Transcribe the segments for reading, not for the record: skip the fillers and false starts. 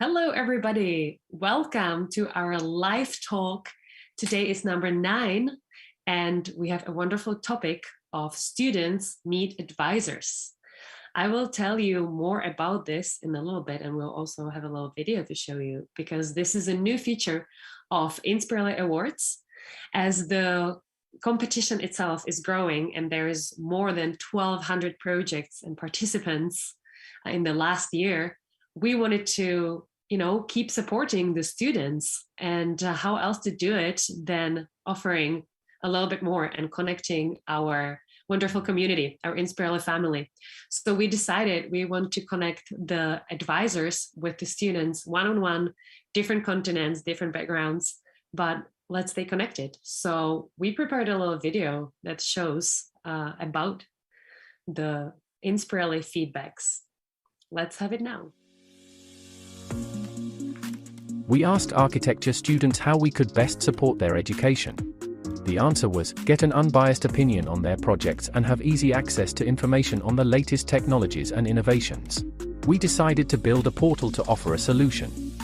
Hello, everybody. Welcome to our live talk. Today is number 9, and we have a wonderful topic of students meet advisors. I will tell you more about this in a little bit, and we'll also have a little video to show you because this is a new feature of INSPIRELI Awards. As the competition itself is growing and there is more than 1,200 projects and participants in the last year, we wanted to, keep supporting the students, and how else to do it than offering a little bit more and connecting our wonderful community, our INSPIRELI family. So we decided we want to connect the advisors with the students one-on-one, different continents, different backgrounds, but let's stay connected. So we prepared a little video that shows about the INSPIRELI feedbacks. Let's have it now. We asked architecture students how we could best support their education. The answer was, get an unbiased opinion on their projects and have easy access to information on the latest technologies and innovations. We decided to build a portal to offer a solution.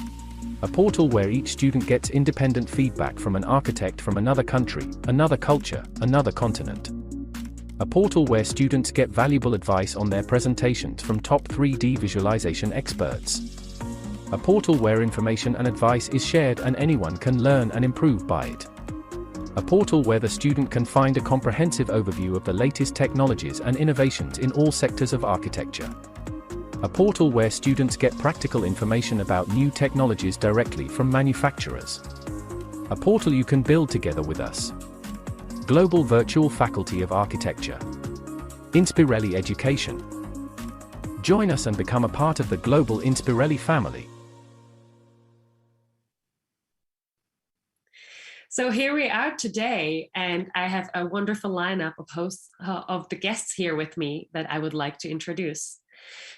A portal where each student gets independent feedback from an architect from another country, another culture, another continent. A portal where students get valuable advice on their presentations from top 3D visualization experts. A portal where information and advice is shared and anyone can learn and improve by it. A portal where the student can find a comprehensive overview of the latest technologies and innovations in all sectors of architecture. A portal where students get practical information about new technologies directly from manufacturers. A portal you can build together with us. Global Virtual Faculty of Architecture. INSPIRELI Education. Join us and become a part of the global INSPIRELI family. So here we are today, and I have a wonderful lineup of hosts of the guests here with me that I would like to introduce.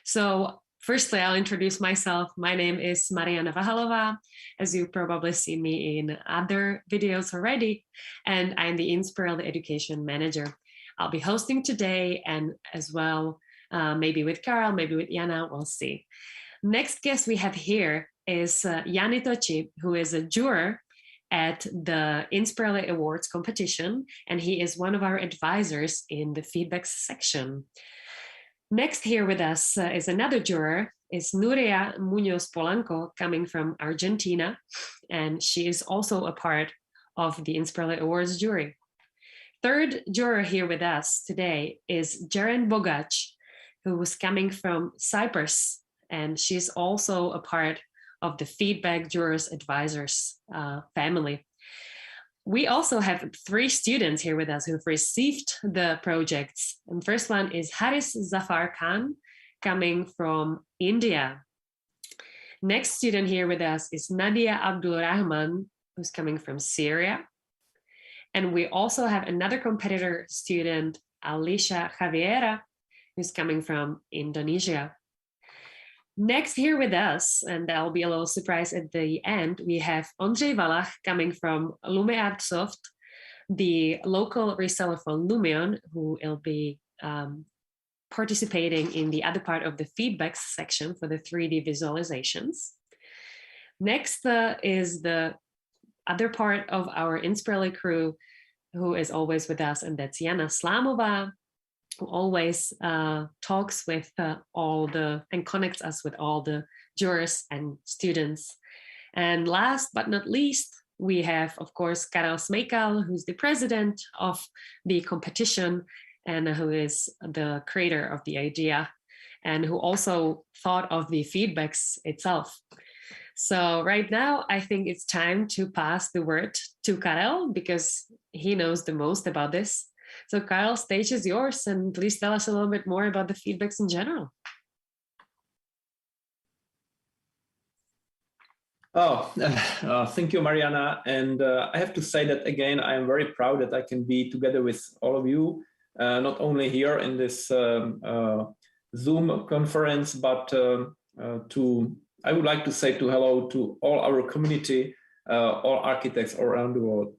So firstly, I'll introduce myself. My name is Mariana Vahalová, as you probably see me in other videos already, and I'm the INSPIRELI Education Manager. I'll be hosting today, and as well, maybe with Karel, maybe with Jana, we'll see. Next guest we have here is Jani Toçi, who is a juror at the INSPIRELI Awards competition, and he is one of our advisors in the feedback section. Next here with us is another juror, is Nuria Muñoz Polanco, coming from Argentina, and she is also a part of the INSPIRELI Awards jury. Third juror here with us today is Ceren Bogac, who is coming from Cyprus, and she's also a part of the feedback jurors advisors family. We also have 3 students here with us who've received the projects. And first one is Haaris Zafar Khan, coming from India. Next student here with us is Nadia Abdul Rahman, who's coming from Syria. And we also have another competitor student, Elicia Javiera, who's coming from Indonesia. Next here with us, and that'll be a little surprise at the end, we have Ondřej Valach coming from LUMION, the local reseller for LUMION, who will be participating in the other part of the feedback section for the 3D visualizations. Next is the other part of our INSPIRELI crew, who is always with us, and that's Jana Slámová, who always talks with and connects us with all the jurors and students. And last but not least, we have, of course, Karel Smejkal, who's the president of the competition and who is the creator of the idea and who also thought of the feedbacks itself. So right now, I think it's time to pass the word to Karel because he knows the most about this. So Karel, stage is yours, and please tell us a little bit more about the feedbacks in general. Thank you, Mariana. And I have to say that again, I am very proud that I can be together with all of you, not only here in this Zoom conference, but I would like to say hello to all our community, all architects around the world.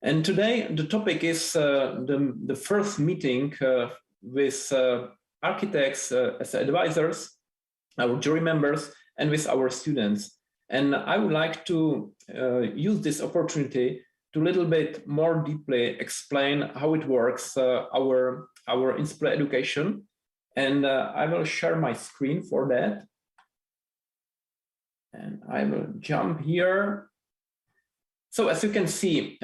And today the topic is the first meeting with architects as advisors, our jury members, and with our students. And I would like to use this opportunity to a little bit more deeply explain how it works, our INSPIRELI education. And I will share my screen for that. And I will jump here. So as you can see,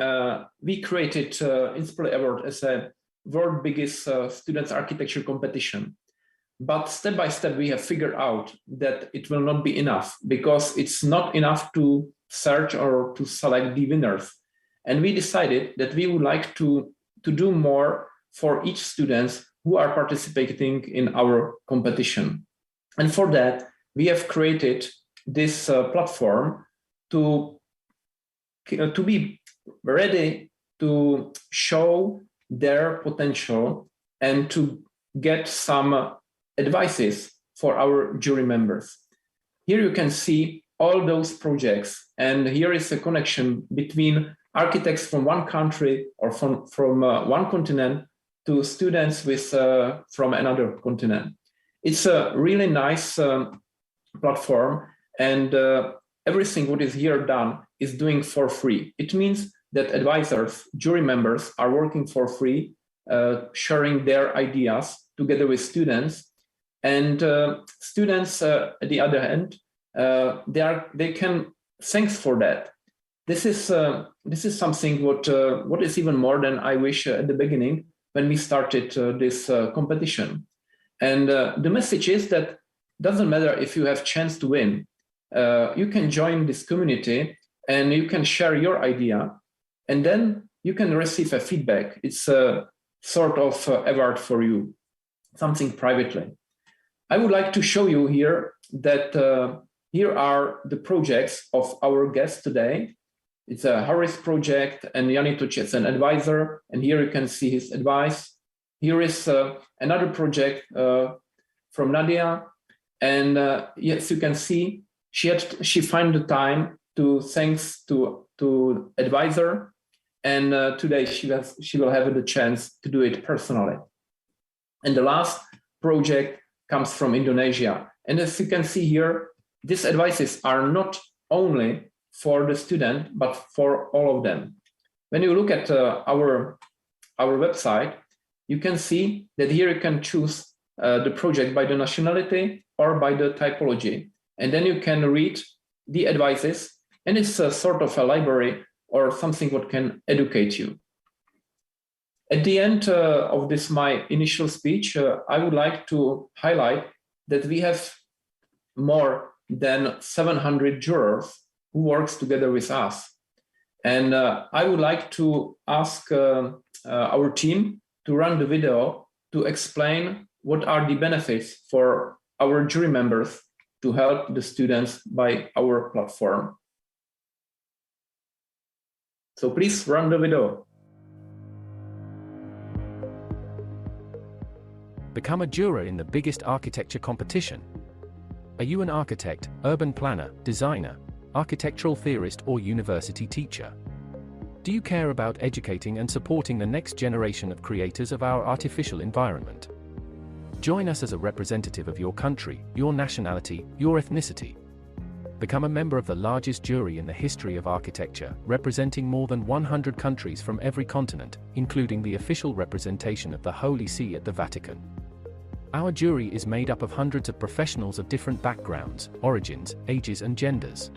we created INSPIRELI Award as a world biggest students architecture competition. But step by step, we have figured out that it will not be enough, because it's not enough to search or to select the winners. And we decided that we would like to do more for each students who are participating in our competition. And for that, we have created this platform to be ready to show their potential and to get some advices for our jury members. Here you can see all those projects, and here is a connection between architects from one country or from one continent to students from another continent. It's a really nice platform, and everything what is here done is doing for free. It means that advisors, jury members are working for free, sharing their ideas together with students. And students, at the other hand, they can thanks for that. This is something what is even more than I wish at the beginning when we started this competition. And the message is that doesn't matter if you have chance to win. You can join this community and you can share your idea, and then you can receive a feedback. It's a sort of award for you, something privately. I would like to show you here that here are the projects of our guest today. It's a Haaris project, and Jani Toçi is an advisor, and here you can see his advice. Here is another project from Nadia, and yes, you can see she found the time to thanks to advisor, and today she will have the chance to do it personally. And the last project comes from Indonesia, and as you can see here, these advices are not only for the student but for all of them. When you look at our website, you can see that here you can choose the project by the nationality or by the typology, and then you can read the advices, and it's a sort of a library or something what can educate you. At the end of this my initial speech, I would like to highlight that we have more than 700 jurors who works together with us. And I would like to ask our team to run the video to explain what are the benefits for our jury members to help the students by our platform. So please run the video. Become a juror in the biggest architecture competition. Are you an architect, urban planner, designer, architectural theorist, or university teacher? Do you care about educating and supporting the next generation of creators of our artificial environment? Join us as a representative of your country, your nationality, your ethnicity. Become a member of the largest jury in the history of architecture, representing more than 100 countries from every continent, including the official representation of the Holy See at the Vatican. Our jury is made up of hundreds of professionals of different backgrounds, origins, ages, and genders.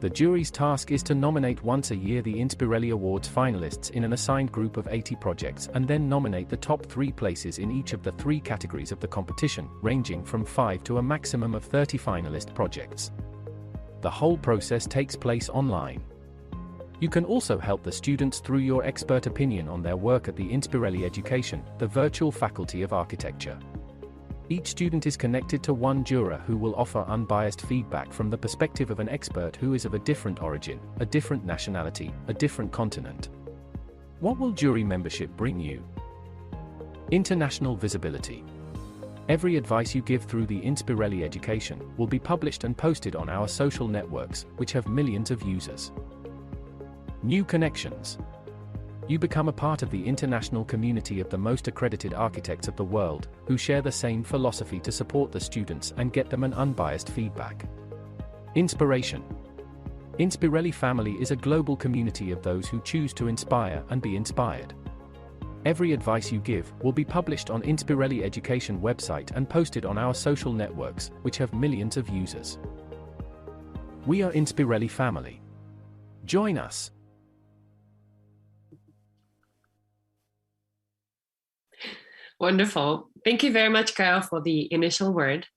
The jury's task is to nominate once a year the INSPIRELI Awards finalists in an assigned group of 80 projects, and then nominate the top 3 places in each of the 3 categories of the competition, ranging from 5 to a maximum of 30 finalist projects. The whole process takes place online. You can also help the students through your expert opinion on their work at the INSPIRELI Education, the virtual faculty of architecture. Each student is connected to one juror who will offer unbiased feedback from the perspective of an expert who is of a different origin, a different nationality, a different continent. What will jury membership bring you? International visibility. Every advice you give through the INSPIRELI Education will be published and posted on our social networks, which have millions of users. New connections. You become a part of the international community of the most accredited architects of the world, who share the same philosophy to support the students and get them an unbiased feedback. Inspiration. INSPIRELI family is a global community of those who choose to inspire and be inspired. Every advice you give will be published on INSPIRELI Education website and posted on our social networks, which have millions of users. We are INSPIRELI family. Join us. Wonderful. Thank you very much, Karel, for the initial word.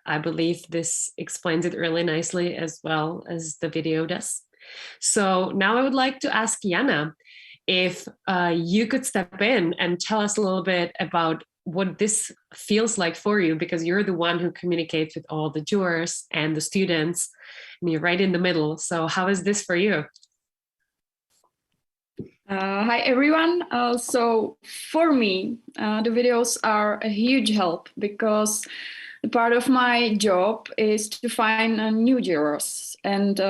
I believe this explains it really nicely as well as the video does. So now I would like to ask Jana if you could step in and tell us a little bit about what this feels like for you, because you're the one who communicates with all the jurors and the students, and you're right in the middle. So how is this for you? Hi, everyone. So for me, the videos are a huge help because the part of my job is to find new jurors, and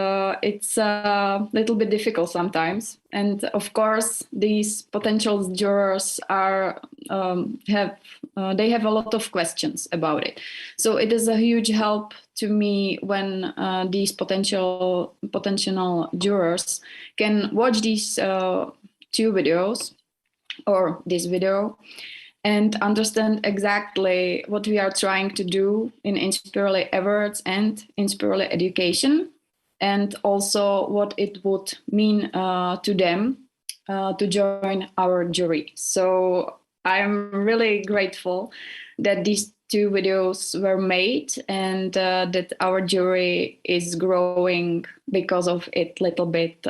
it's a little bit difficult sometimes. And of course, these potential jurors they have a lot of questions about it. So it is a huge help to me when these potential jurors can watch these two videos or this video and understand exactly what we are trying to do in INSPIRELI Awards and INSPIRELI Education, and also what it would mean to them to join our jury. So I'm really grateful that these two videos were made and that our jury is growing because of it little bit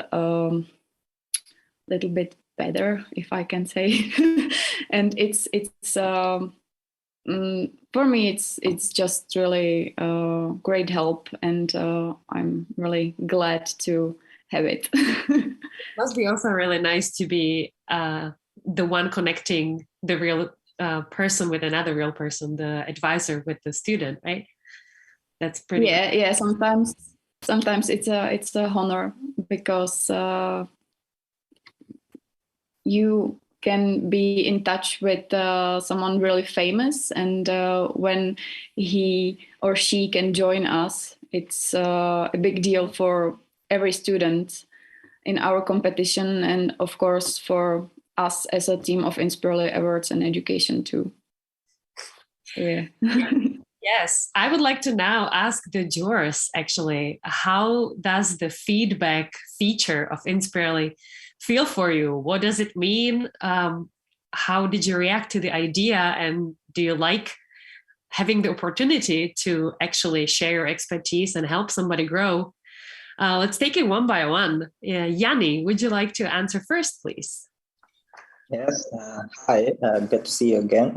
better, if I can say. And it's for me it's just really great help, and I'm really glad to have it. It must be also really nice to be the one connecting the real person with another real person, the advisor with the student, right? That's pretty. Yeah. Sometimes it's a honor because you can be in touch with someone really famous, and when he or she can join us, it's a big deal for every student in our competition, and of course for us as a team of INSPIRELI Awards and Education too. So, yeah. Yes, I would like to now ask the jurors, actually, how does the feedback feature of INSPIRELI feel for you? What does it mean? How did you react to the idea? And do you like having the opportunity to actually share your expertise and help somebody grow? Let's take it one by one. Jani, would you like to answer first, please? Yes, hi, good to see you again.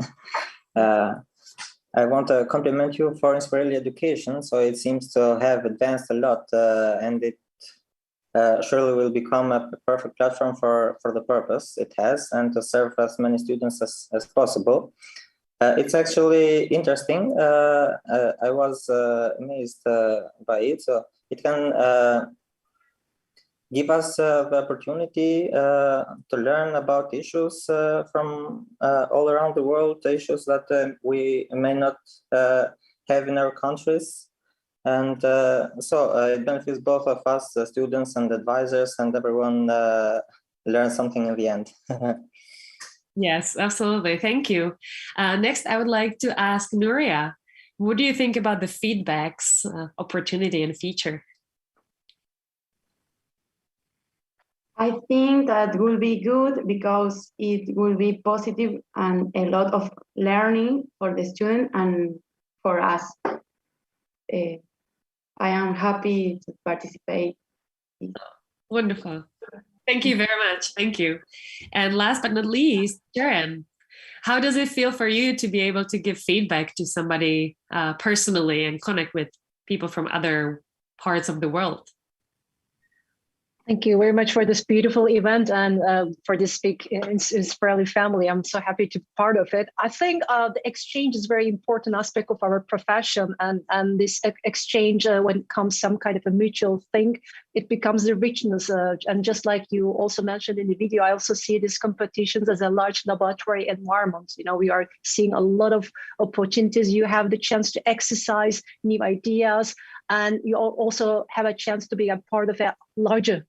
I want to compliment you for INSPIRELI Education. So it seems to have advanced a lot, and it surely will become a perfect platform for the purpose it has, and to serve as many students as possible. It's actually interesting. I was amazed by it. So it can give us the opportunity to learn about issues from all around the world, issues that we may not have in our countries. And so it benefits both of us, the students and advisors, and everyone learns something in the end. Yes, absolutely. Thank you. Next, I would like to ask Nuria, what do you think about the feedbacks, opportunity and feature? I think that will be good because it will be positive and a lot of learning for the student and for us. I am happy to participate. Wonderful. Thank you very much. Thank you. And last but not least, Ceren, how does it feel for you to be able to give feedback to somebody personally and connect with people from other parts of the world? Thank you very much for this beautiful event and for this big INSPIRELI family. I'm so happy to be part of it. I think the exchange is a very important aspect of our profession, and this exchange, when it comes some kind of a mutual thing, it becomes the richness. And just like you also mentioned in the video, I also see these competitions as a large laboratory environment. You know, we are seeing a lot of opportunities. You have the chance to exercise new ideas, and you also have a chance to be a part of a larger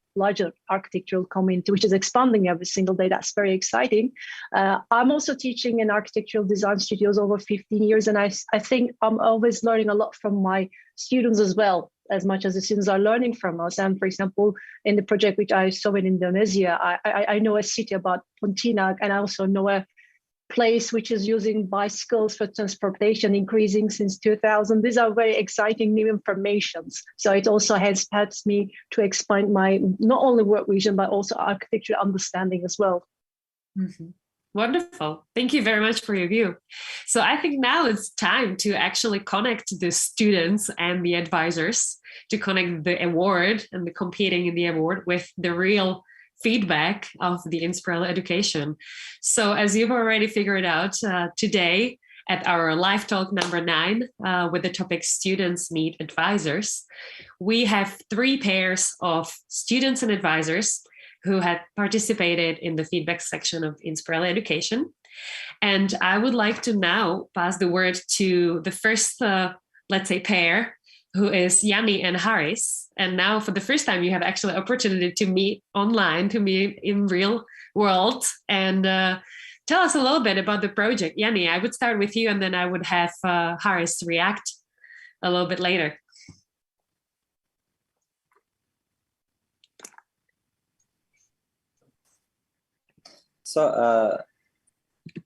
architectural community, which is expanding every single day. That's very exciting. I'm also teaching in architectural design studios over 15 years, and I think I'm always learning a lot from my students as well, as much as the students are learning from us. And for example, in the project which I saw in Indonesia, I know a city about Pontianak, and I also know a place which is using bicycles for transportation, increasing since 2000. These are very exciting new informations. So it also helps me to expand my not only work vision, but also architecture understanding as well. Mm-hmm. Wonderful. Thank you very much for your view. So I think now it's time to actually connect the students and the advisors, to connect the award and the competing in the award with the real feedback of the INSPIRELI education. So as you've already figured out, today at our live talk number 9 with the topic Students Meet Advisors, we have 3 pairs of students and advisors who had participated in the feedback section of INSPIRELI education. And I would like to now pass the word to the first, let's say, pair, who is Jani and Haaris. And now for the first time, you have actually opportunity to meet online, to meet in real world. And tell us a little bit about the project. Jani, I would start with you, and then I would have Haaris react a little bit later. So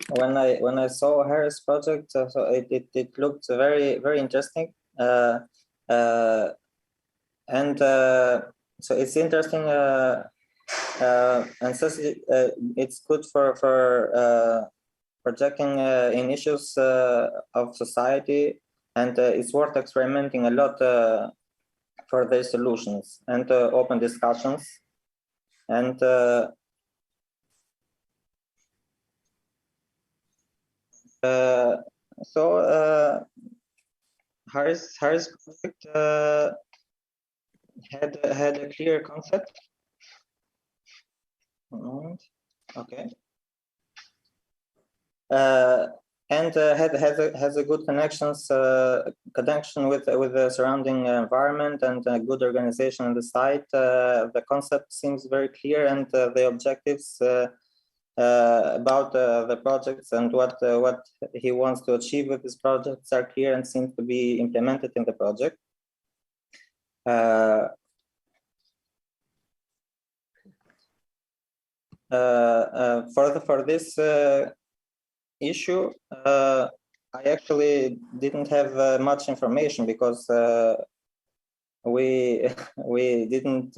when I saw Haaris' project, so it looked very interesting. And so it's interesting, and so it's good for projecting in issues of society, and it's worth experimenting a lot for their solutions and open discussions. And so Haaris' project had a clear concept. Okay. And has a good connection with the surrounding environment, and a good organization on the site. The concept seems very clear, and the objectives about the projects and what he wants to achieve with his projects are clear and seem to be implemented in the project. For this issue, I actually didn't have much information, because we didn't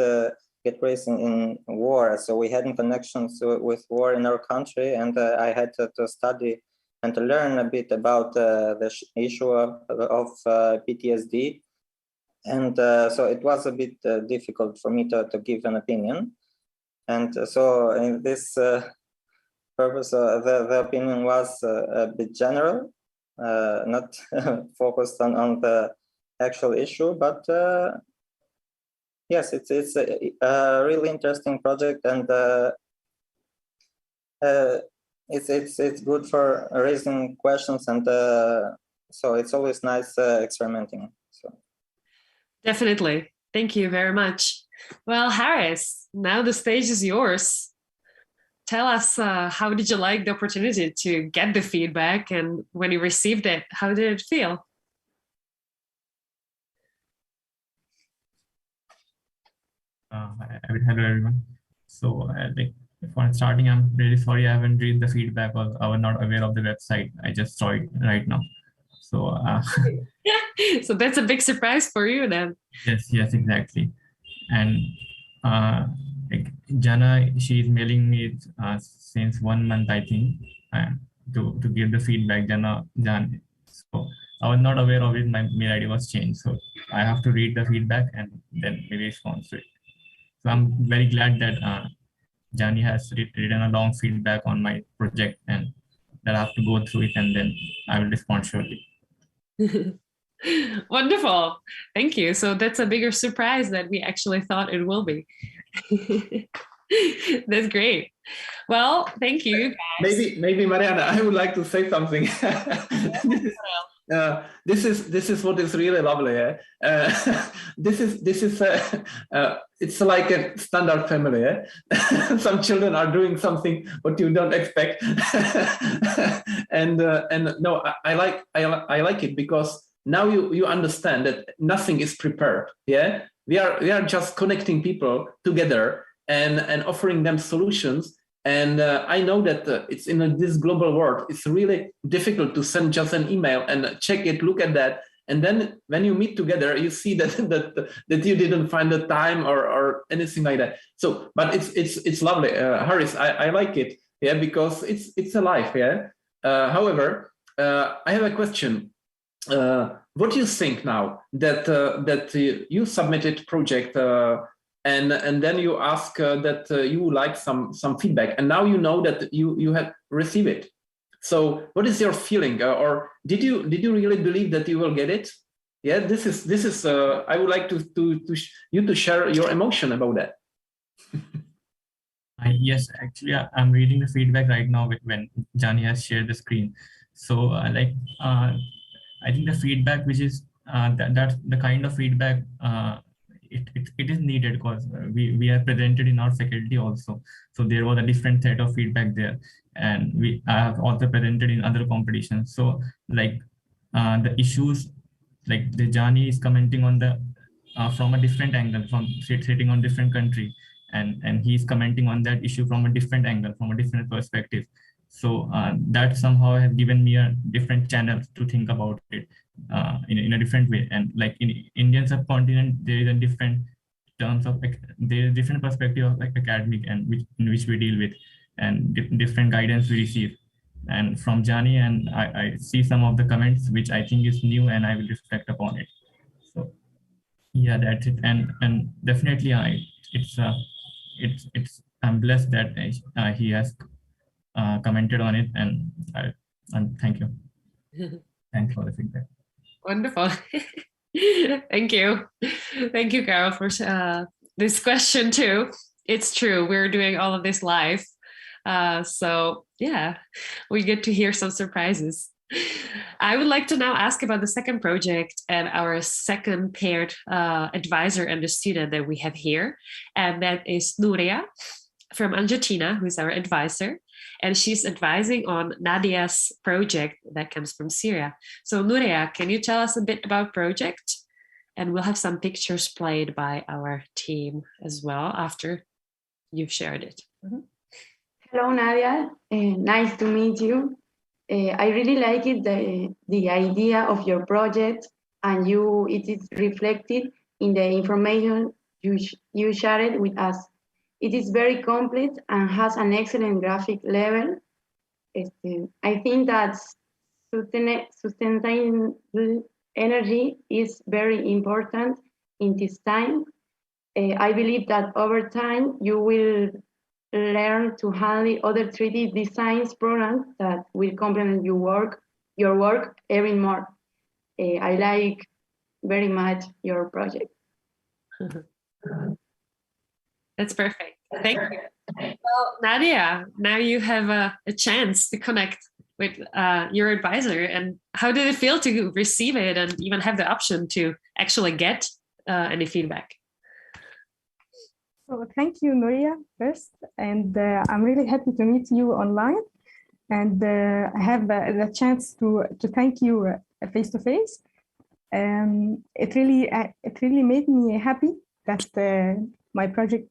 get raised in war, so we hadn't connections with war in our country, and I had to study and to learn a bit about the issue of PTSD, and so it was a bit difficult for me to give an opinion. And so in this purpose, the opinion was a bit general, not focused on the actual issue, but yes, it's a really interesting project, and it's good for raising questions, and so it's always nice experimenting. So definitely, thank you very much. Well, Haaris, now the stage is yours. Tell us, how did you like the opportunity to get the feedback, and when you received it, how did it feel? Hello everyone. So for starting, I'm really sorry I haven't read the feedback, or I was not aware of the website. I just saw it right now. So yeah, so that's a big surprise for you then. Yes, exactly. And Jana, she is mailing me since 1 month, I think, to give the feedback. Jana. So I was not aware of it. My mail ID was changed, so I have to read the feedback and then maybe respond to it. So I'm very glad that Jani has written a long feedback on my project, and that I have to go through it, and then I will respond shortly. Wonderful. Thank you. So that's a bigger surprise than we actually thought it will be. That's great. Well, thank you, guys. Maybe Mariana, I would like to say something. This is what is really lovely. It's like a standard family. Some children are doing something what you don't expect, and no, I like it because now you understand that nothing is prepared. Yeah, we are just connecting people together and offering them solutions. And I know that it's in this global world, it's really difficult to send just an email and check it, look at that. And then when you meet together, you see that you didn't find the time or anything like that. So, but it's lovely. Haaris, I like it, yeah, because it's alive, yeah. However, I have a question. What do you think now that you submitted project and then you ask that you like some feedback, and now you know that you have received it? So what is your feeling, or did you really believe that you will get it? Yeah, this is I would like you to share your emotion about that. Yes, actually, I'm reading the feedback right now when Jani has shared the screen. So I think the feedback, which is that's the kind of feedback it is needed, because we are presented in our faculty also. So there was a different set of feedback there, and I have also presented in other competitions. So like the issues, like the Jani is commenting on the from a different angle, from sitting on different country, and he's commenting on that issue from a different angle, from a different perspective. So that somehow has given me a different channel to think about it in a different way. And like in Indian subcontinent, there is a different terms of there is different perspective of like academic and in which we deal with, and different guidance we receive. And from Jani, and I see some of the comments which I think is new, and I will reflect upon it. So yeah, that's it. And definitely I'm blessed that he has commented on it, and thank you. Thanks for the feedback. Wonderful. Thank you. Thank you, Karel, for this question too. It's true, we're doing all of this live. So yeah, we get to hear some surprises. I would like to now ask about the second project and our second paired advisor and the student that we have here. And that is Nuria from Argentina, who's our advisor. And she's advising on Nadia's project that comes from Syria. So Nuria, can you tell us a bit about project? And we'll have some pictures played by our team as well after you've shared it. Mm-hmm. Hello, Nadia. Nice to meet you. I really like it, the idea of your project, and it is reflected in the information you shared with us. It is very complete and has an excellent graphic level. I think that sustainable energy is very important in this time. I believe that over time you will learn to handle other 3D designs programs that will complement your work even more. I like very much your project. That's perfect. Thank you. Well, Nadia, now you have a chance to connect with your advisor. And how did it feel to receive it and even have the option to actually get any feedback? So thank you, Nuria, first. And I'm really happy to meet you online. And I have the chance to thank you face to face. It really made me happy that my project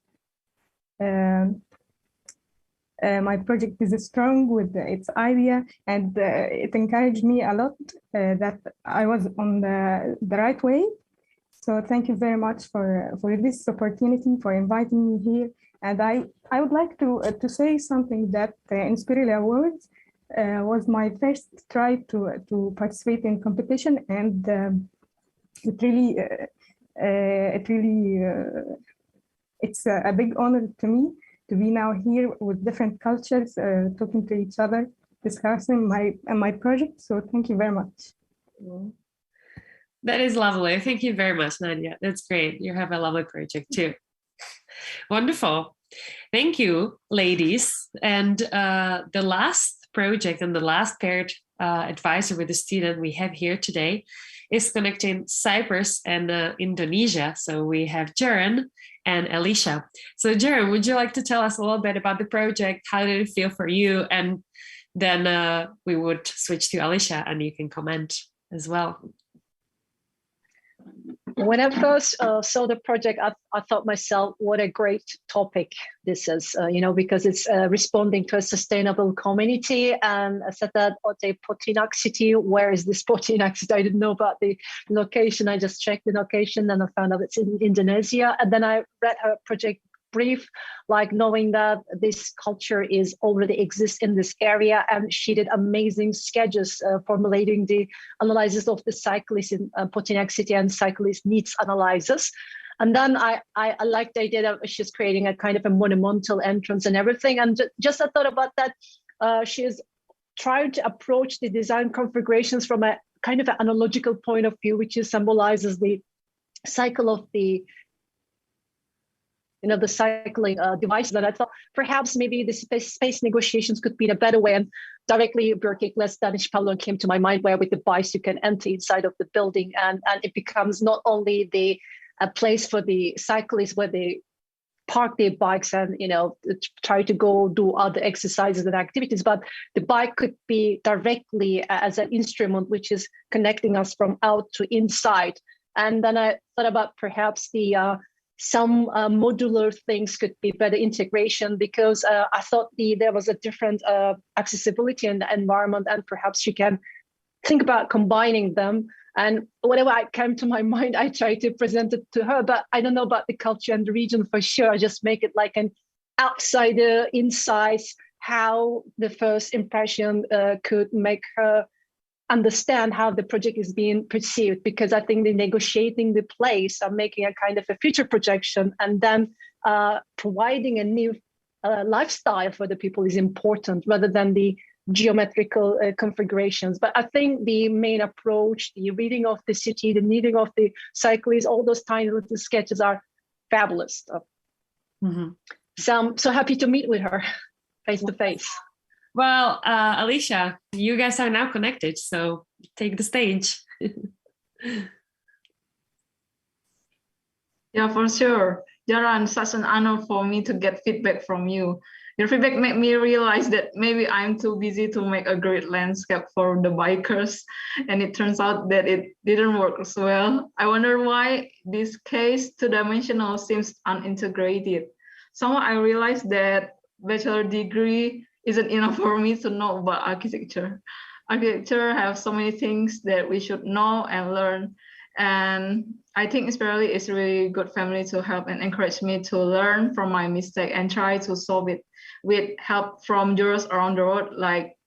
is strong with its idea, and it encouraged me a lot that I was on the right way. So thank you very much for this opportunity, for inviting me here. And I would like to say something, that INSPIRELI Awards was my first try to participate in competition, and it's a big honor to me to be now here with different cultures, talking to each other, discussing my project. So thank you very much. That is lovely. Thank you very much, Nadia. That's great. You have a lovely project too. Wonderful. Thank you, ladies. And the last project and the last paired advisor with the student we have here today is connecting Cyprus and Indonesia. So we have Ceren and Elicia. So Ceren, would you like to tell us a little bit about the project? How did it feel for you? And then we would switch to Elicia and you can comment as well. When I first saw the project, I thought myself, what a great topic this is, because it's responding to a sustainable community. And I said that, okay, Pontianak city, where is this Pontianak city? I didn't know about the location. I just checked the location and I found out it's in Indonesia. And then I read her project brief, like knowing that this culture is already exists in this area, and she did amazing sketches formulating the analysis of the cyclists in Pontianak city and cyclist needs analysis. And then I liked the idea that she's creating a kind of a monumental entrance and everything. And just I thought about that, she is trying to approach the design configurations from a kind of an analogical point of view, which is symbolizes the cycle of the the cycling device. That I thought perhaps maybe the space negotiations could be in a better way. And directly Birkikles Danish Pavilion came to my mind, where with the bikes you can enter inside of the building, and it becomes not only a place for the cyclists where they park their bikes and try to go do other exercises and activities, but the bike could be directly as an instrument which is connecting us from out to inside. And then I thought about perhaps some modular things could be better integration, because I thought there was a different accessibility in the environment, and perhaps you can think about combining them. And whatever came to my mind, I tried to present it to her, but I don't know about the culture and the region for sure. I just make it like an outsider insights, how the first impression could make her understand how the project is being perceived, because I think the negotiating the place and making a kind of a future projection and then providing a new lifestyle for the people is important, rather than the geometrical configurations. But I think the main approach, the reading of the city, the needing of the cyclists, all those tiny little sketches are fabulous. Mm-hmm. So I'm so happy to meet with her face to face. Well, Elicia, you guys are now connected, so take the stage. Yeah, for sure. Jara, such an honor for me to get feedback from you. Your feedback made me realize that maybe I'm too busy to make a great landscape for the bikers, and it turns out that it didn't work as well. I wonder why this case two-dimensional seems unintegrated. Somehow I realized that bachelor degree isn't enough for me to know about architecture. Architecture has so many things that we should know and learn. And I think INSPIRELI is a really good family to help and encourage me to learn from my mistake and try to solve it with help from jurors around the world like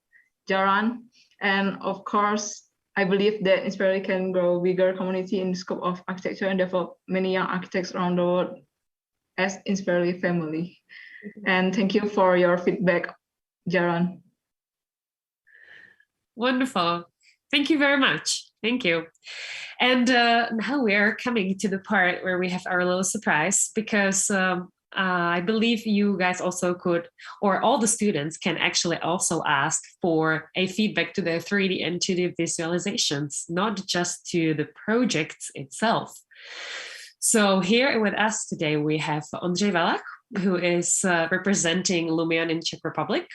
Jaran. And of course, I believe that INSPIRELI can grow bigger community in the scope of architecture and develop many young architects around the world as INSPIRELI family. And thank you for your feedback, Jaran. Wonderful. Thank you very much. Thank you. And now we're coming to the part where we have our little surprise, because I believe you guys also could, or all the students can actually also ask for a feedback to their 3D and 2D visualizations, not just to the projects itself. So here with us today, we have Ondřej Valach, who is representing LUMION in Czech Republic.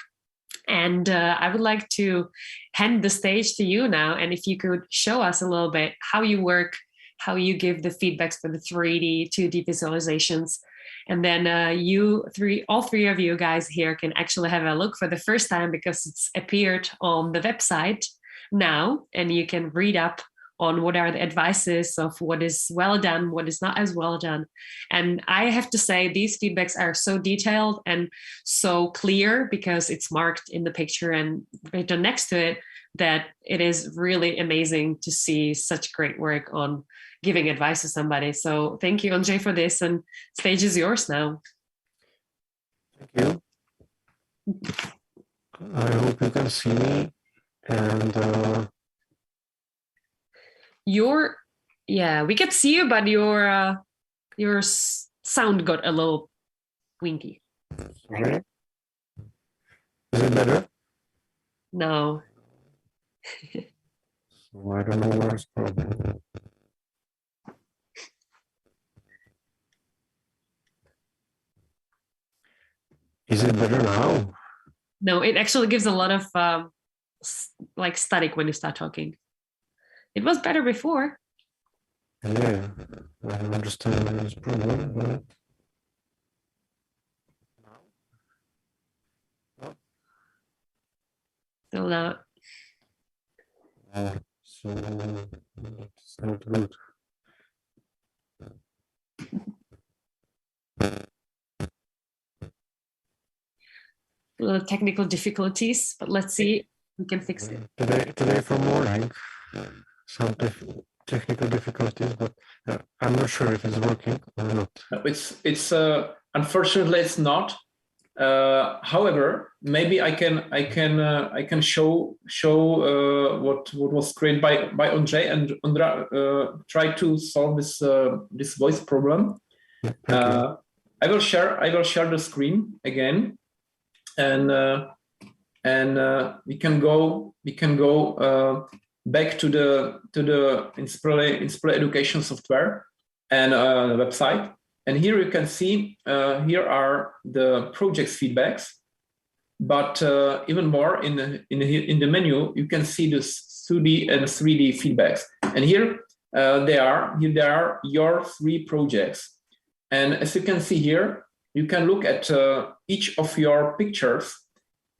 And I would like to hand the stage to you now. And if you could show us a little bit how you work, how you give the feedbacks for the 3D, 2D visualizations. And then all three of you guys here can actually have a look for the first time, because it's appeared on the website now, and you can read up on what are the advices of what is well done, what is not as well done. And I have to say, these feedbacks are so detailed and so clear, because it's marked in the picture and written next to it, that it is really amazing to see such great work on giving advice to somebody. So thank you, Ondřej, for this, and stage is yours now. Thank you. I hope you can see me. And we could see you, but your sound got a little winky. Sorry. Is it better? No. So I don't know where's the problem. Is it better now? No, it actually gives a lot of like static when you start talking. It was better before. Yeah, I understand this problem, but Still not. so it's not good. Little technical difficulties, but let's see if we can fix it. Today from morning, some technical difficulties, but I'm not sure if it's working or not. No, it's unfortunately it's not. However, maybe I can show what was created by Ondřej, and Ondra try to solve this voice problem. I will share the screen again, and we can go back to the INSPIRELI education software and website. And here you can see, here are the project's feedbacks, but even more in the menu, you can see the 2D and 3D feedbacks. And here they are your 3 projects. And as you can see here, you can look at each of your pictures,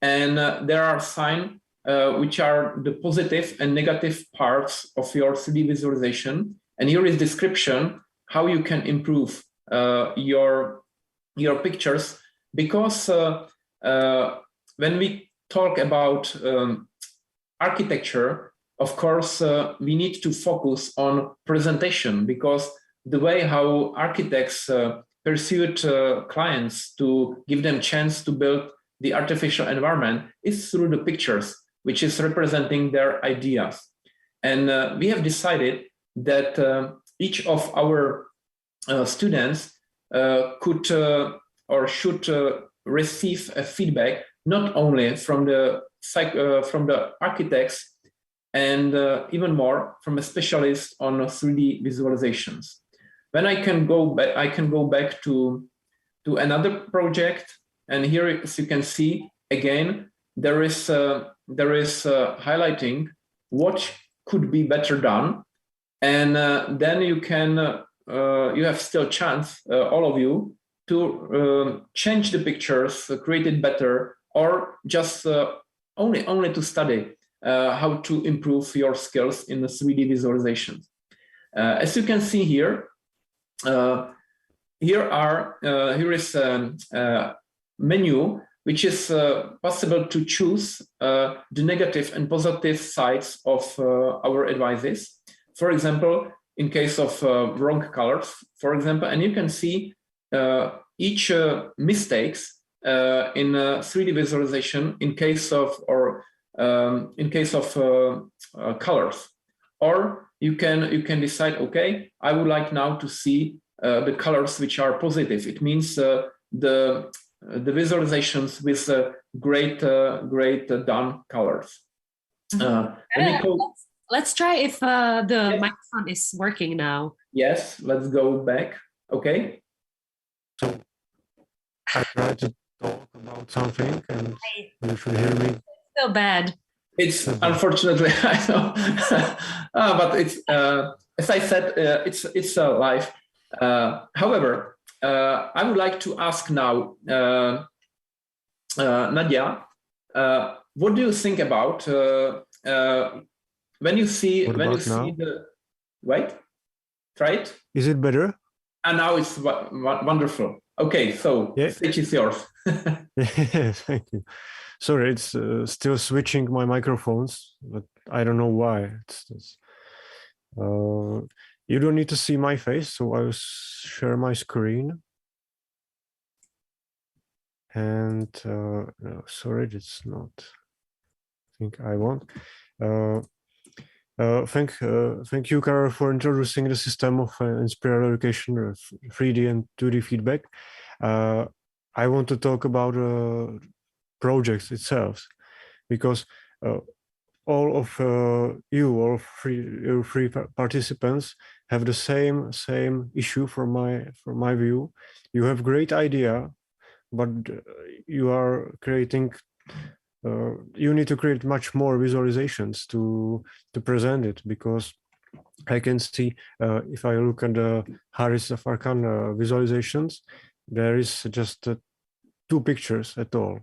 and there are signs which are the positive and negative parts of your 3D visualization. And here is description how you can improve your pictures, because when we talk about architecture, of course we need to focus on presentation, because the way how architects pursued clients to give them chance to build the artificial environment is through the pictures, which is representing their ideas. And we have decided that each of our students could or should receive a feedback not only from the architects, and even more from a specialist on 3D visualizations. Then I can go back to another project, and here, as you can see, again there is highlighting what could be better done, and then you can. You have still chance, all of you, to change the pictures, create it better, or just only to study how to improve your skills in the 3D visualization. As you can see here, here is a menu which is possible to choose the negative and positive sides of our advices. For example, in case of wrong colors, for example, and you can see each mistakes in 3D visualization in case of colors. Or you can decide, okay, I would like now to see the colors which are positive. It means the visualizations with great done colors. Let's try if the microphone is working now. Yes, let's go back. Okay. So I try to talk about something, and you should hear me. It's still bad. It's unfortunately, I know, but it's as I said, it's live. However, I would like to ask now, Nadia, what do you think about when you see the wait, try it. Is it better? And now it's wonderful. Okay, so the stage is yours. Thank you. Sorry, it's still switching my microphones, but I don't know why. You don't need to see my face, so I'll share my screen. And no, sorry, it's not. I think I won't. Thank you, Karel, for introducing the system of INSPIRELI education, 3D and 2D feedback. I want to talk about projects itself, because all of you, all your three participants, have the same issue from my view. You have great idea, but you are creating. You need to create much more visualizations to present it, because I can see if I look at the Haaris Zafar visualizations, there is just 2 pictures at all.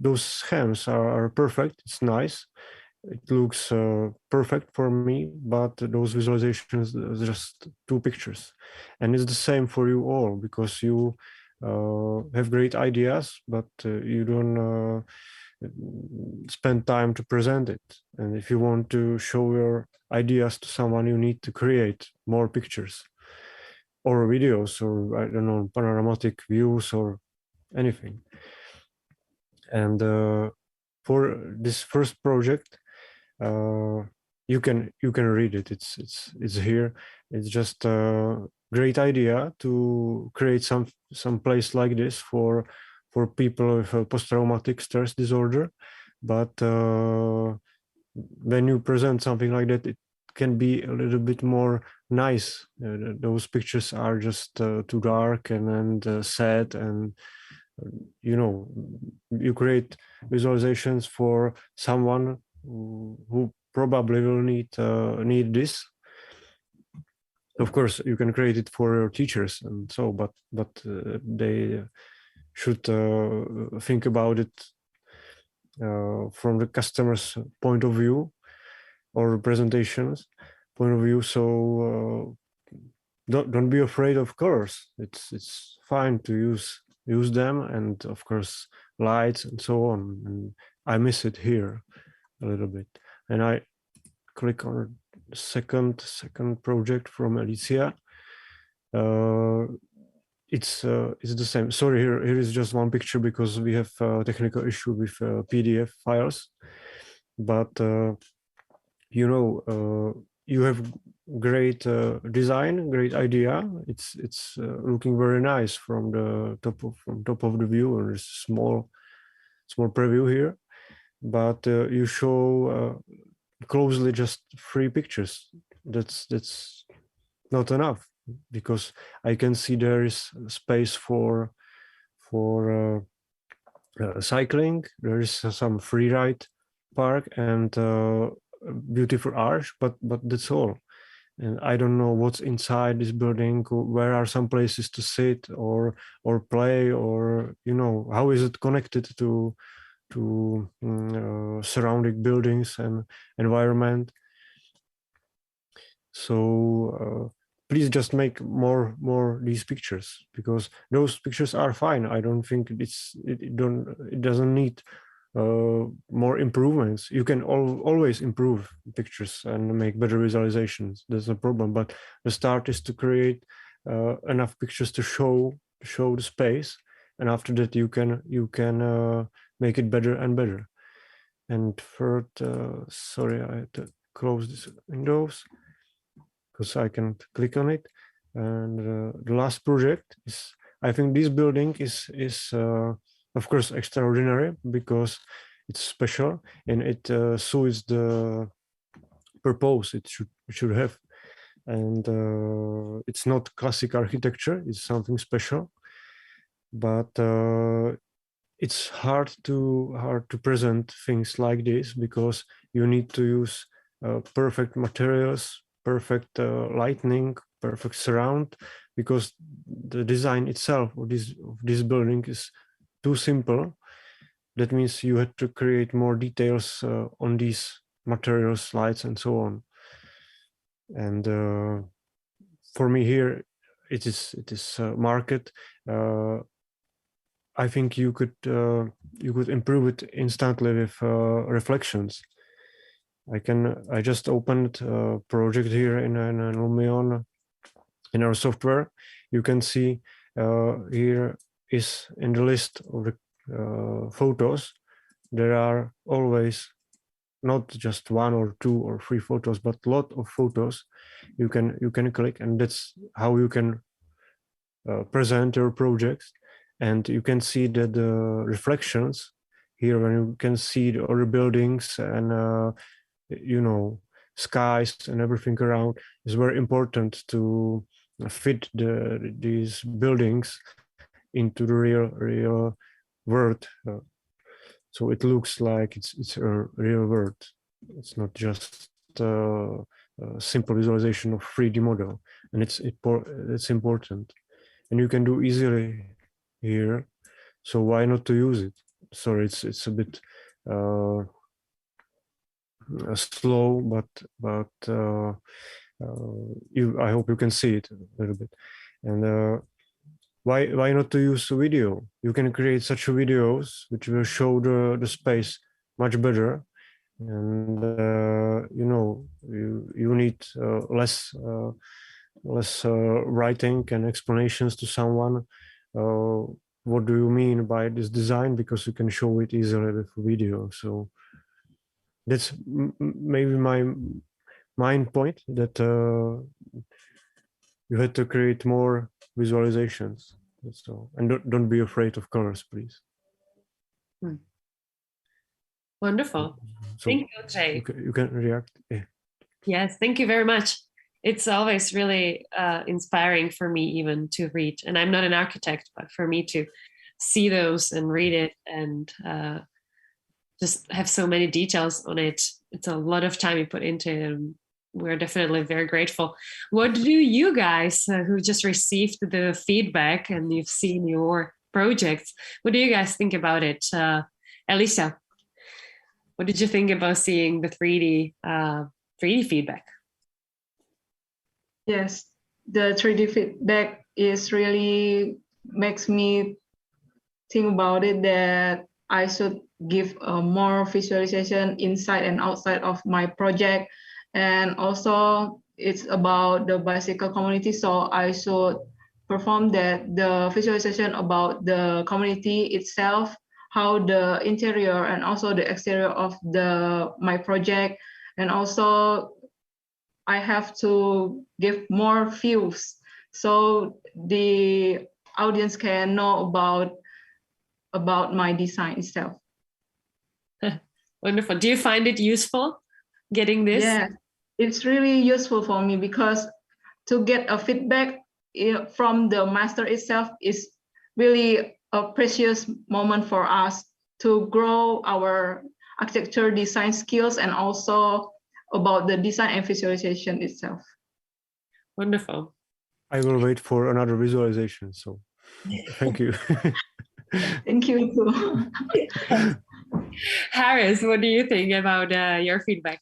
Those schemes are perfect. It's nice. It looks perfect for me, but those visualizations are just 2 pictures. And it's the same for you all, because you have great ideas, but you don't spend time to present it. And if you want to show your ideas to someone, you need to create more pictures or videos, or I don't know, panoramic views or anything. And for this first project, you can read it. It's here. It's just a great idea to create some place like this for people with a post-traumatic stress disorder. But when you present something like that, it can be a little bit more nice. Those pictures are just too dark and sad, and you know, you create visualizations for someone who probably will need this. Of course, you can create it for your teachers and so, but they should think about it from the customer's point of view or presentations point of view. So don't be afraid of colors. It's fine to use them, and of course lights and so on. And I miss it here a little bit. And I click on the second project from Elicia. It's the same. Sorry, here is just one picture because we have a technical issue with PDF files. But you know, you have great design, great idea. It's looking very nice from the top of the view, or a small preview here. But you show closely just 3 pictures. That's not enough, because I can see there is space for cycling. There is some free ride park and beautiful arch, but that's all. And I don't know what's inside this building. Where are some places to sit or play, or you know, how is it connected to surrounding buildings and environment? So please just make more these pictures, because those pictures are fine. I don't think it doesn't need more improvements. You can always improve pictures and make better visualizations. There's no problem. But the start is to create enough pictures to show the space, and after that you can make it better and better. And third, sorry, I had to close this windows because I can't click on it. And the last project is, I think this building is of course extraordinary because it's special, and it suits the purpose it should have. And it's not classic architecture, it's something special. But it's hard to present things like this, because you need to use perfect materials, perfect lighting, perfect surround, because the design itself of this building is too simple. That means you had to create more details on these materials, lights, and so on. And for me here, it is market. I think you could improve it instantly with reflections. I just opened a project here in LUMION in our software. You can see here is in the list of the photos. There are always not just 1 or 2 or 3 photos, but a lot of photos. You can click, and that's how you can present your projects. And you can see that the reflections here when you can see the other buildings and you know, skies and everything around, is very important to fit these buildings into the real world, so it looks like it's a real world. It's not just a simple visualization of 3D model, and it's important, and you can do easily here. So why not to use it? Sorry, it's a bit slow, but I hope you can see it a little bit. And why not to use a video? You can create such videos which will show the space much better, and you know, you need less writing and explanations to someone. What do you mean by this design? Because you can show it easily with video. So that's maybe my main point, that you had to create more visualizations. So, and don't be afraid of colors, please. Wonderful. So thank you, Ondřej. you can react. Yeah. Yes, thank you very much. It's always really inspiring for me even to read. And I'm not an architect, but for me to see those and read it and just have so many details on it. It's a lot of time you put into it. And we're definitely very grateful. What do you guys who just received the feedback and you've seen your projects, what do you guys think about it? Elicia, what did you think about seeing the 3D feedback? Yes, the 3D feedback is really makes me think about it, that I should give more visualization inside and outside of my project. And also it's about the bicycle community, so I should perform the visualization about the community itself, how the interior and also the exterior of my project. And also I have to give more views so the audience can know about my design itself. Wonderful. Do you find it useful getting this? Yeah, it's really useful for me, because to get a feedback from the master itself is really a precious moment for us to grow our architecture design skills and also about the design and visualization itself. Wonderful. I will wait for another visualization. So thank you. Thank you too. Haaris, what do you think about your feedback?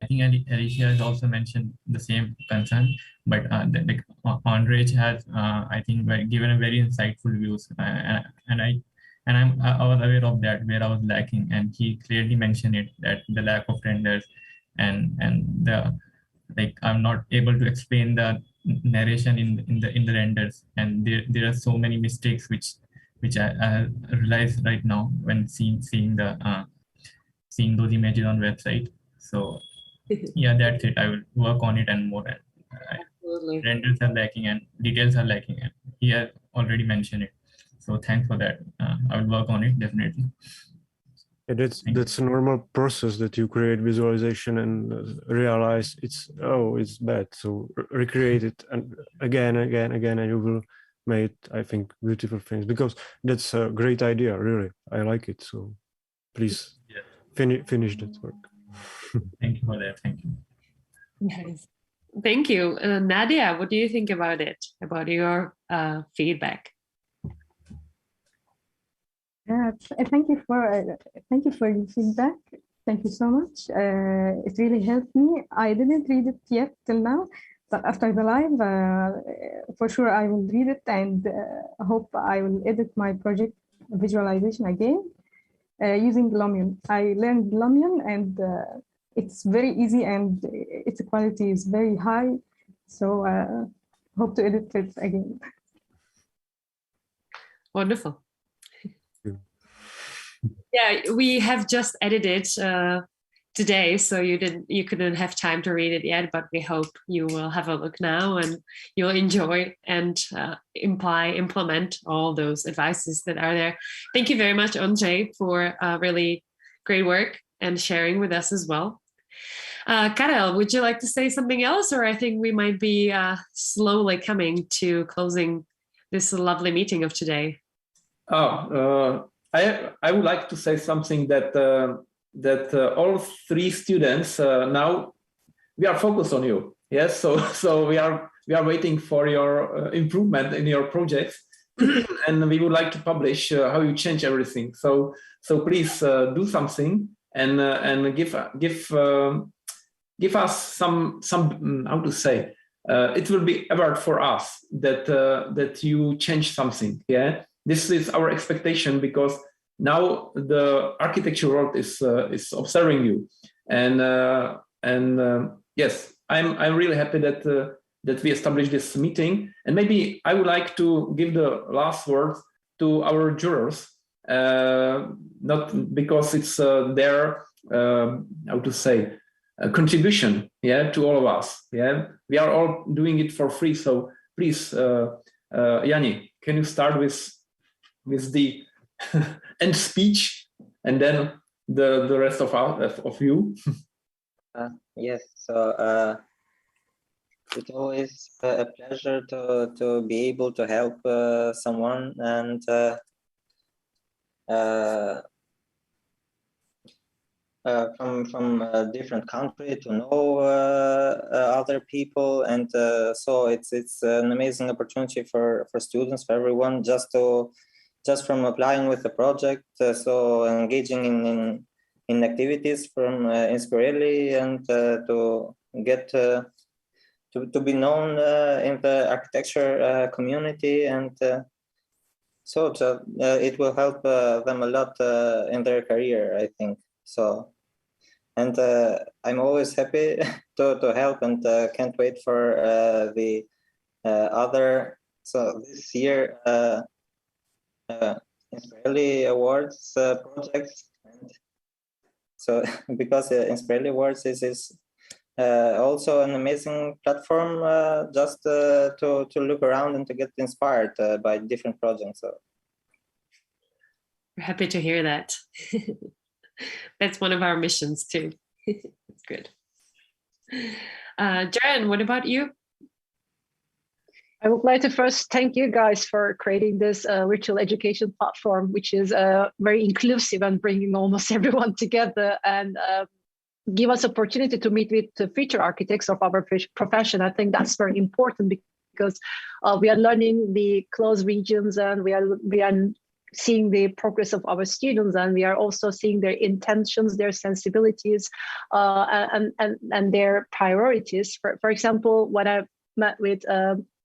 I think Elicia has also mentioned the same concern, but like Ondrej has, I think, given a very insightful views, and I was aware of that where I was lacking, and he clearly mentioned it, that the lack of renders and the I'm not able to explain the narration in the renders, and there are so many mistakes which I realize right now when seeing those images on website. So yeah, that's it. I will work on it and more. Renders are lacking and details are lacking, and he has already mentioned it. So thanks for that. I will work on it definitely. Yeah, that's a normal process, that you create visualization and realize it's bad. So recreate it and again, and you will make, I think, beautiful things, because that's a great idea. Really, I like it. So please finish that work. Thank you for that. Thank you. Nice. Thank you. Nadia, what do you think about it, about your feedback? Yeah, thank you for the feedback. Thank you so much. It really helped me. I didn't read it yet till now, but after the live, for sure I will read it, and I hope I will edit my project visualization again using LUMION. I learned LUMION, and it's very easy, and its quality is very high. So hope to edit it again. Wonderful. Yeah, we have just edited today, so you couldn't have time to read it yet, but we hope you will have a look now and you'll enjoy and implement all those advices that are there. Thank you very much, Ondřej, for really great work and sharing with us as well. Karel, would you like to say something else, or I think we might be slowly coming to closing this lovely meeting of today? I would like to say something that all three students now we are focused on you. Yes, so we are waiting for your improvement in your projects, and we would like to publish how you change everything. So please do something and give us some how to say. It will be award for us that you change something. Yeah, this is our expectation, because now the architecture world is observing you, and yes, I'm really happy that we established this meeting. And maybe I would like to give the last word to our jurors, not because it's their how to say contribution, yeah, to all of us. Yeah, we are all doing it for free. So please, Jani, can you start with the end speech, and then the rest of you? Yes. So it's always a pleasure to be able to help someone, and from a different country, to know other people, and so it's an amazing opportunity for students, for everyone, just from applying with the project, so engaging in activities from INSPIRELI, and to get to be known in the architecture community, and so it will help them a lot in their career, I think. So, and I'm always happy to help, and can't wait for the other. So this year, INSPIRELI Awards projects. And so, because INSPIRELI Awards is also an amazing platform, just to look around and to get inspired by different projects. So we're happy to hear that. That's one of our missions too. It's good. Ceren, what about you? I would like to first thank you guys for creating this virtual education platform, which is very inclusive and bringing almost everyone together, and give us opportunity to meet with the future architects of our profession. I think that's very important, because we are learning the close regions, and we are seeing the progress of our students, and we are also seeing their intentions, their sensibilities, and their priorities. For example, when I met with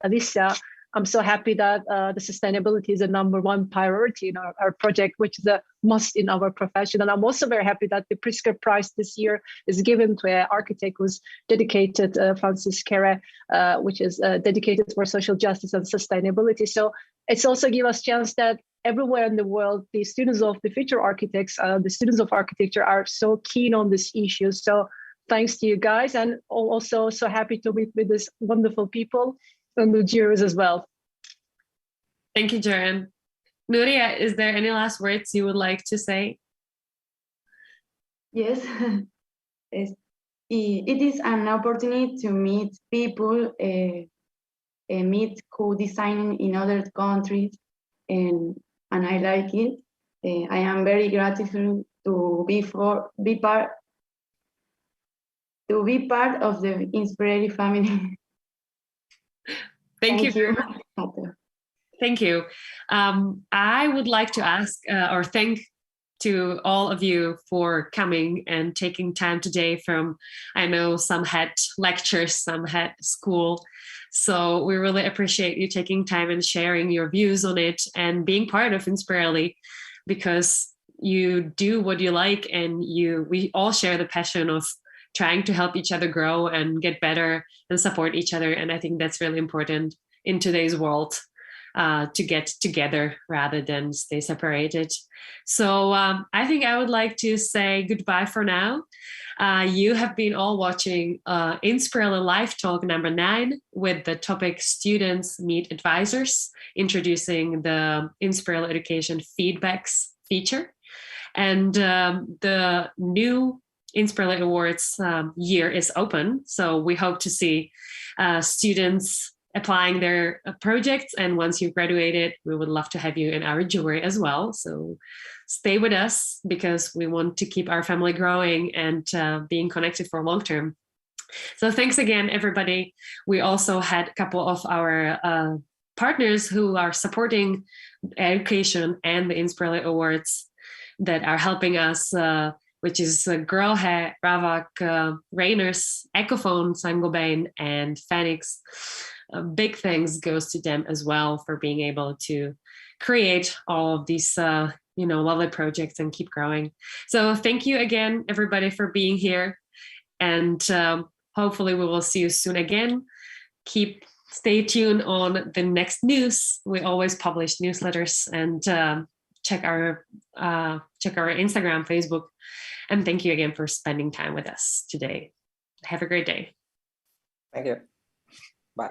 Elicia, I'm so happy that the sustainability is the #1 priority in our project, which is a must in our profession. And I'm also very happy that the Pritzker Prize this year is given to an architect who's dedicated, Francis Kere, which is dedicated for social justice and sustainability. So it's also give us chance that everywhere in the world, the students of the future architects, the students of architecture are so keen on this issue. So thanks to you guys, and also so happy to meet with these wonderful people and the jurors as well. Thank you, Ceren. Nuria, is there any last words you would like to say? Yes, it is an opportunity to meet people, meet co-designing in other countries, and I like it. I am very grateful to be part of the INSPIRELI family. Thank you. Thank you. I would like to ask or thank to all of you for coming and taking time today from, I know some had lectures, some had school. So we really appreciate you taking time and sharing your views on it and being part of INSPIRELI, because you do what you like, and we all share the passion of trying to help each other grow and get better and support each other. And I think that's really important in today's world. to get together rather than stay separated. So I think I would like to say goodbye for now. You have been all watching INSPIRELI Live Talk number 9 with the topic Students Meet Advisors, introducing the INSPIRELI Education Feedbacks feature. And the new INSPIRELI Awards year is open. So we hope to see students applying their projects. And once you've graduated, we would love to have you in our jury as well. So stay with us because we want to keep our family growing and being connected for long term. So thanks again, everybody. We also had a couple of our partners who are supporting education and the INSPIRELI Awards that are helping us, which is Girlhe, Ravak, Rainers, Ecophone, Sangobain, and Phoenix. Big thanks goes to them as well for being able to create all of these lovely projects and keep growing. So thank you again, everybody, for being here. And hopefully we will see you soon again. Stay tuned on the next news. We always publish newsletters, and check our Instagram, Facebook. And thank you again for spending time with us today. Have a great day. Thank you. Bye.